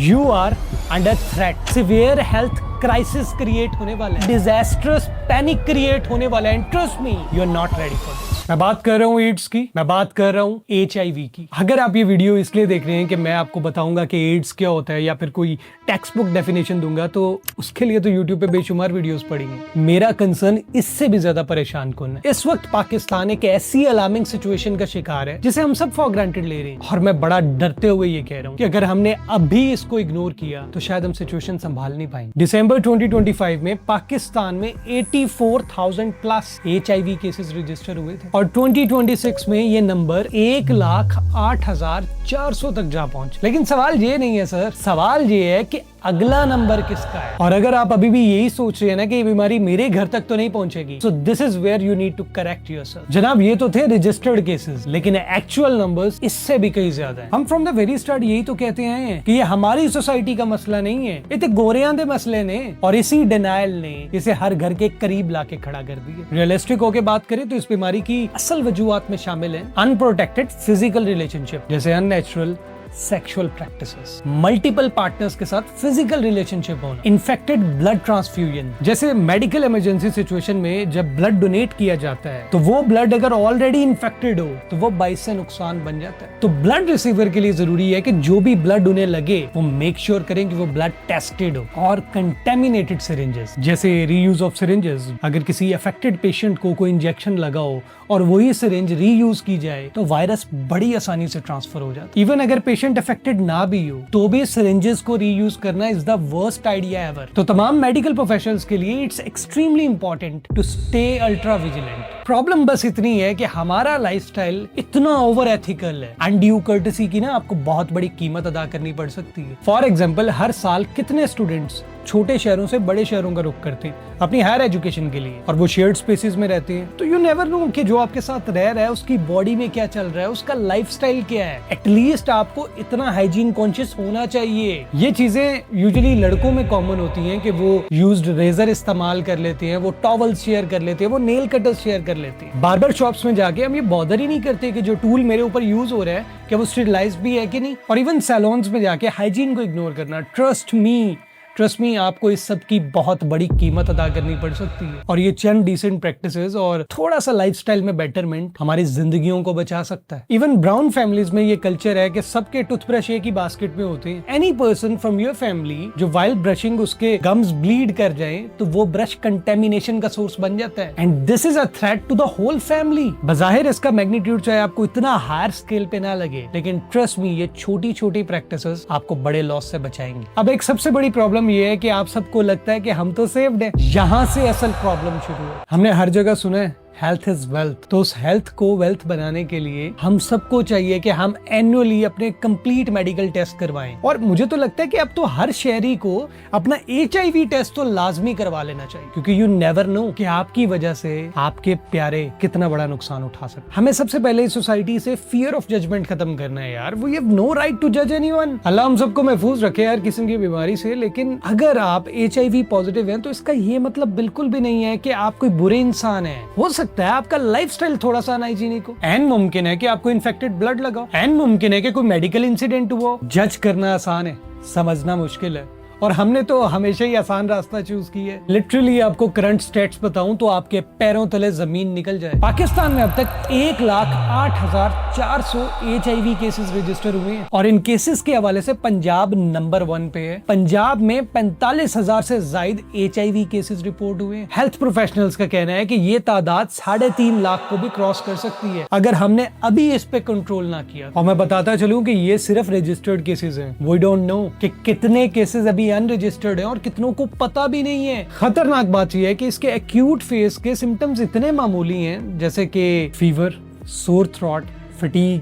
You are under threat, severe health crisis create होने वाला है, डिजास्टर्स पैनिक क्रिएट होने वाला है। Trust me, you are not ready for this. मैं बात कर रहा हूँ एड्स की, मैं बात कर रहा हूँ HIV की। अगर आप ये वीडियो इसलिए देख रहे हैं कि मैं आपको बताऊंगा कि एड्स क्या होता है या फिर कोई टेक्स्ट बुक डेफिनेशन दूंगा, तो उसके लिए तो यूट्यूब पे बेशुमार वीडियोस पड़ेंगे। मेरा कंसर्न इससे भी ज्यादा परेशान कौन है। इस वक्त पाकिस्तान एक ऐसी अलार्मिंग सिचुएशन का शिकार है जिसे हम सब फॉर ग्रांटेड ले रहे हैं, और मैं बड़ा डरते हुए ये कह रहा हूँ कि अगर हमने अभी इसको इग्नोर किया तो शायद हम सिचुएशन संभाल नहीं पाएंगे। दिसंबर 2025 में पाकिस्तान में 84,000 प्लस HIV केसेस रजिस्टर हुए थे, और 2026 में ये नंबर 1,08,400 तक जा पहुंचे। लेकिन सवाल ये नहीं है सर, सवाल ये है कि अगला नंबर किसका है। और अगर आप अभी भी यही सोच रहे हैं ना कि ये बीमारी मेरे घर तक तो नहीं पहुंचेगी, so this is where you need to correct yourself. जनाब, ये तो थे रजिस्टर्ड केसेस, लेकिन एक्चुअल नंबर्स इससे भी कहीं ज्यादा है। हम फ्रॉम द वेरी स्टार्ट यही तो कहते हैं कि ये हमारी सोसाइटी का मसला नहीं है, ये तो गोरियां दे मसले ने, और इसी डिनायल ने इसे हर घर के करीब लाके खड़ा कर दिया। रियलिस्टिक होके बात करें तो इस बीमारी की असल वजूहात में शामिल है अनप्रोटेक्टेड फिजिकल रिलेशनशिप, जैसे unnatural sexual practices, multiple partners के साथ फिजिकल रिलेशनशिप होना, इन्फेक्टेड ब्लड ट्रांसफ्यूजन, जैसे मेडिकल इमरजेंसी सिचुएशन में जब ब्लड डोनेट किया जाता है तो वो ब्लड अगर ऑलरेडी इन्फेक्टेड हो तो वो बाइस से नुकसान बन जाता है। तो ब्लड रिसीवर के लिए जरूरी है कि जो भी ब्लड उन्हें लगे वो मेक श्योर करें कि वो ब्लड टेस्टेड हो। और कंटेमिनेटेड सिरिंजेस, जैसे रीयूज ऑफ सिरिंजेस, अगर किसी अफेक्टेड पेशेंट को कोई इंजेक्शन लगा हो और वही सिरिंज रीयूज की जाए तो वायरस बड़ी आसानी से ट्रांसफर हो जाता है। इवन अगर पेशेंट अफेक्टेड ना भी हो तो भी सिरिंजेस को रीयूज करना is the worst idea ever. तो तमाम मेडिकल प्रोफेशनल्स के लिए it's extremely important to stay ultra vigilant. Problem बस इतनी है कि हमारा लाइफस्टाइल इतना ओवर एथिकल है, अनड्यू कर्टेसी की ना आपको बहुत बड़ी कीमत अदा करनी पड़ सकती है। फॉर एग्जाम्पल, हर साल कितने स्टूडेंट्स छोटे शहरों से बड़े शहरों का रुख करते हैं अपनी हायर एजुकेशन के लिए, और वो शेयर्ड स्पेसेस में रहते हैं। तो यू नेवर नो कि जो आपके साथ रह रहा है उसकी बॉडी में क्या चल रहा है, उसका लाइफस्टाइल क्या है। एटलीस्ट आपको इतना हाइजीन कॉन्शियस होना चाहिए। ये चीजें यूजुअली लड़कों में कॉमन होती हैं कि वो यूज्ड रेजर इस्तेमाल कर लेते हैं, वो टॉवल्स शेयर कर लेते हैं, वो नेल कटर्स शेयर कर लेते हैं। बार्बर शॉप्स में जाके हम ये बॉदर ही नहीं करते कि जो टूल मेरे ऊपर यूज हो रहा है क्या वो स्टेरिलाइज्ड भी है कि नहीं। और इवन सैलून्स में जाके हाइजीन को इग्नोर करना, ट्रस्ट मी आपको इस सब की बहुत बड़ी कीमत अदा करनी पड़ सकती है। और ये चंद डिसेंट प्रैक्टिसेस और थोड़ा सा लाइफस्टाइल में बेटरमेंट हमारी जिंदगियों को बचा सकता है। इवन ब्राउन फैमिलीज में ये कल्चर है कि सबके टूथब्रश एक ही बास्केट में होते हैं। Any person from your family जो वाइल ब्रशिंग उसके गम्स ब्लीड कर जाए तो वो ब्रश कंटेमिनेशन का सोर्स बन जाता है, and this is a threat to the whole family. बजाहिर इसका मैग्नीट्यूड चाहे आपको इतना हायर स्केल पे ना लगे, लेकिन ट्रस्ट मी ये छोटी छोटी प्रैक्टिसेस आपको बड़े लॉस से बचाएंगे। अब एक सबसे बड़ी प्रॉब्लम ये है कि आप सबको लगता है कि हम तो सेव्ड हैं। यहां से असल प्रॉब्लम शुरू है। हमने हर जगह सुना है हेल्थ इज वेल्थ, तो उस हेल्थ को वेल्थ बनाने के लिए हम सबको चाहिए कि हम एनुअली अपने कंप्लीट मेडिकल टेस्ट करवाएं। और मुझे तो लगता है कि अब तो हर शहरी को अपना HIV टेस्ट तो लाजमी करवा लेना चाहिए, क्योंकि यू नेवर नो कि आपकी वजह से आपके प्यारे कितना बड़ा नुकसान उठा सकते। हमें सबसे पहले सोसाइटी से फियर ऑफ जजमेंट खत्म करना है यार। We have no right to जज एनीवन। अल्लाह हम सबको महफूज रखे यार किस्म की बीमारी से। लेकिन अगर आप HIV पॉजिटिव हैं तो इसका ये मतलब बिल्कुल भी नहीं है कि आप कोई बुरे इंसान हैं। हो सकता है आपका लाइफस्टाइल थोड़ा सा अनहाइजीनिक हो, एंड मुमकिन है कि आपको इन्फेक्टेड ब्लड लगा हो, एंड मुमकिन है कि कोई मेडिकल इंसिडेंट हुआ। जज करना आसान है, समझना मुश्किल है, और हमने तो हमेशा ही आसान रास्ता चूज किया है। लिटरली आपको करंट स्टेट्स बताऊं तो आपके पैरों तले जमीन निकल जाए। पाकिस्तान में अब तक 1,08,400 HIV केसेस रजिस्टर हुए हैं, और इन केसेस के हवाले से पंजाब नंबर 1 पे है। पंजाब में 45,000 से ज्यादा HIV केसेस रिपोर्ट हुए हैं। हेल्थ प्रोफेशनल्स का कहना है कि ये तादाद 3.5 लाख को भी क्रॉस कर सकती है अगर हमने अभी इस पे कंट्रोल ना किया। और मैं बताता चलूं कि ये सिर्फ रजिस्टर्ड केसेस हैं। वी डोंट नो कि कितने केसेस अभी अनरजिस्टर्ड है और कितनों को पता भी नहीं है। खतरनाक बात यह है कि इसके एक्यूट फेज के सिम्टम्स इतने मामूली हैं, जैसे कि फीवर, सोर थ्रॉट, फटीग।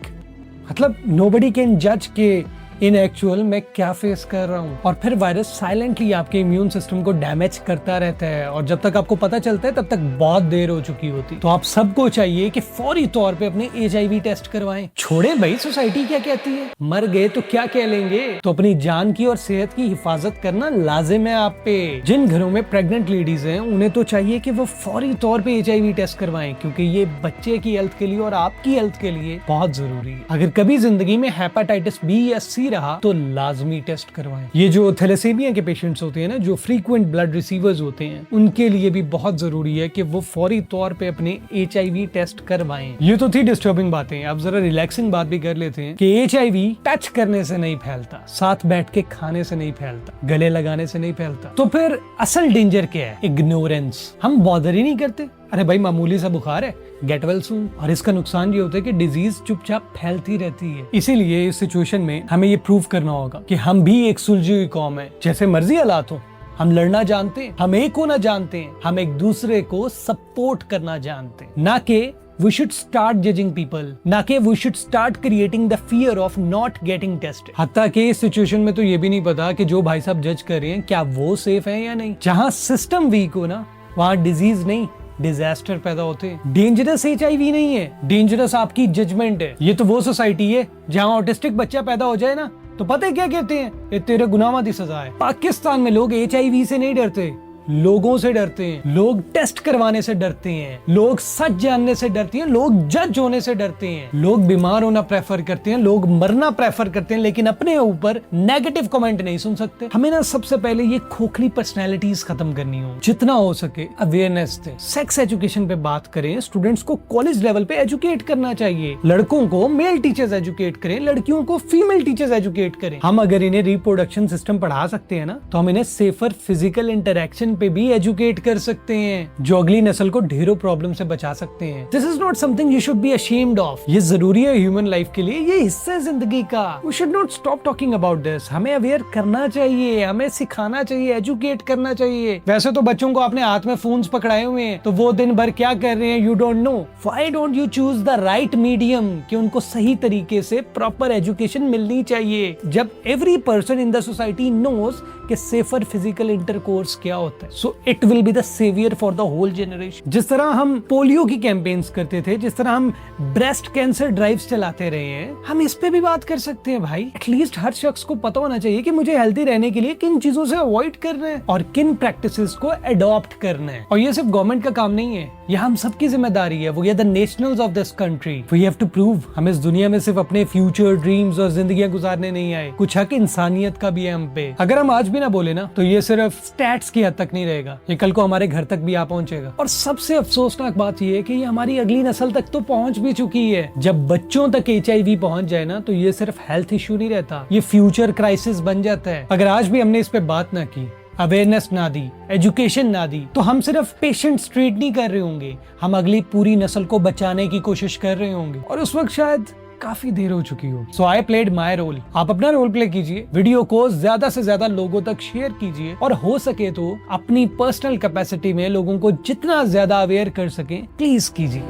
मतलब नोबडी कैन जज के इन एक्चुअल मैं क्या फेस कर रहा हूँ। और फिर वायरस साइलेंटली आपके इम्यून सिस्टम को डैमेज करता रहता है, और जब तक आपको पता चलता है तब तक बहुत देर हो चुकी होती। तो आप सबको चाहिए कि फौरी तौर पे अपने HIV टेस्ट करवाएं। छोड़े भाई सोसाइटी क्या कहती है, मर गए तो क्या कह लेंगे। तो अपनी जान की और सेहत की हिफाजत करना लाजिम है आप पे। जिन घरों में प्रेग्नेंट लेडीज हैं उन्हें तो चाहिए कि वो फौरी तौर पे HIV टेस्ट करवाएं, क्योंकि ये बच्चे की हेल्थ के लिए और आपकी हेल्थ के लिए बहुत जरूरी है। अगर कभी जिंदगी में हेपेटाइटिस B या C रहा तो लाजमी टेस्ट करवाएं। ये जो थैलेसीमिया के पेशेंट्स होते हैं ना, जो फ्रीक्वेंट ब्लड रिसीवर्स होते हैं, उनके लिए भी बहुत जरूरी है कि वो फौरी तौर पे अपने HIV टेस्ट करवाएं। ये तो थी डिस्टर्बिंग बातें, अब जरा रिलैक्सिंग बात भी कर लेते हैं कि HIV टच करने से नहीं फैलता, साथ बैठ के खाने से नहीं फैलता, गले लगाने से नहीं फैलता। तो फिर असल डेंजर क्या है? इग्नोरेंस। हम बॉदर ही नहीं करते। अरे भाई मामूली सा बुखार है, गेट वेल सून। और इसका नुकसान ये होता है कि डिजीज चुपचाप फैलती रहती है। इसीलिए इस सिचुएशन में हमें ये प्रूव करना होगा कि हम भी एक सुलझी हुई कौम है। जैसे मर्जी हालात हो, हम लड़ना जानते हैं, हम एक होना जानते हैं, हम एक दूसरे को सपोर्ट करना जानते हैं। ना कि we should start judging people, ना कि we should start creating the fear of not getting tested। हत्ता कि इस सिचुएशन में तो ये भी नहीं पता कि जो भाई साहब जज कर रहे हैं क्या वो सेफ है या नहीं। जहाँ सिस्टम वीक हो ना, वहाँ डिजीज नहीं डिजास्टर पैदा होते हैं। डेंजरस HIV नहीं है, डेंजरस आपकी जजमेंट है। ये तो वो सोसाइटी है जहाँ ऑटिस्टिक बच्चा पैदा हो जाए ना तो पता है क्या कहते हैं? ये तेरे गुनाहों की सजा है। पाकिस्तान में लोग HIV से नहीं डरते, लोगों से डरते हैं। लोग टेस्ट करवाने से डरते हैं, लोग सच जानने से डरते हैं, लोग जज होने से डरते हैं, लोग बीमार होना प्रेफर करते हैं, लोग मरना प्रेफर करते हैं, लेकिन अपने ऊपर नेगेटिव कमेंट नहीं सुन सकते। हमें ना सबसे पहले ये खोखली पर्सनैलिटीज खत्म करनी हो, जितना हो सके अवेयरनेस दे। सेक्स एजुकेशन पे बात करें, स्टूडेंट्स को कॉलेज लेवल पे एजुकेट करना चाहिए। लड़कों को मेल टीचर्स एजुकेट करें, लड़कियों को फीमेल टीचर्स एजुकेट करें। हम अगर इन्हें रिप्रोडक्शन सिस्टम पढ़ा सकते हैं ना, तो हम इन्हें सेफर फिजिकल इंटरेक्शन पे भी एजुकेट कर सकते हैं, जो अगली नस्ल को ढेरों प्रॉब्लम से बचा सकते हैं। This is not something you should be ashamed of. ये जरूरी है ह्यूमन लाइफ के लिए, ये हिस्सा है जिंदगी का। We should not stop talking about this. हमें अवेयर करना चाहिए, हमें सिखाना चाहिए, एजुकेट करना चाहिए। वैसे तो बच्चों को अपने हाथ में फोन्स पकड़ाए हुए हैं, तो वो दिन भर क्या कर रहे हैं you don't know. Why don't you choose the right medium कि उनको सही तरीके से प्रॉपर एजुकेशन मिलनी चाहिए। जब every person in the society knows कि सेफर फिजिकल इंटरकोर्स क्या होता है, so it will be the saviour for the whole generation. जिस तरह हम पोलियो की कैंपेन्स करते थे, जिस तरह हम ब्रेस्ट कैंसर ड्राइव्स चलाते रहे हैं, हम इस पे भी बात कर सकते हैं भाई। एटलीस्ट हर शख्स को पता होना चाहिए कि मुझे हेल्दी रहने के लिए किन चीजों से अवॉइड करना है और किन प्रैक्टिसेस को अडॉप्ट करना है। और ये सिर्फ गवर्नमेंट का काम नहीं है, ये हम सबकी जिम्मेदारी है। We are the nationals of this country. We have to prove हम इस दुनिया में सिर्फ अपने फ्यूचर ड्रीम्स और जिंदगियां गुजारने नहीं आए, कुछ हक इंसानियत का भी है हम पे। अगर हम आज भी ना बोले ना, तो ये सिर्फ स्टैट्स की हद तक नहीं रहेगा, ये कल को हमारे घर तक भी आ पहुंचेगा। और सबसे अफसोसनाक बात ये है कि ये हमारी अगली नस्ल तक तो पहुंच भी चुकी है। जब बच्चों तक HIV पहुंच जाए ना, तो ये सिर्फ हेल्थ इश्यू नहीं रहता, ये फ्यूचर क्राइसिस बन जाता है। अगर आज भी हमने इस पे बात ना की, अवेयरनेस ना दी, एजुकेशन ना दी, तो हम सिर्फ पेशेंट्स ट्रीट नहीं कर रहे होंगे, हम अगली पूरी नस्ल को बचाने की कोशिश कर रहे होंगे। और उस वक्त शायद काफी देर हो चुकी हो। सो आई प्लेड माई रोल। आप अपना रोल प्ले कीजिए, वीडियो को ज्यादा से ज्यादा लोगों तक शेयर कीजिए, और हो सके तो अपनी पर्सनल कैपेसिटी में लोगों को जितना ज्यादा अवेयर कर सके प्लीज कीजिए।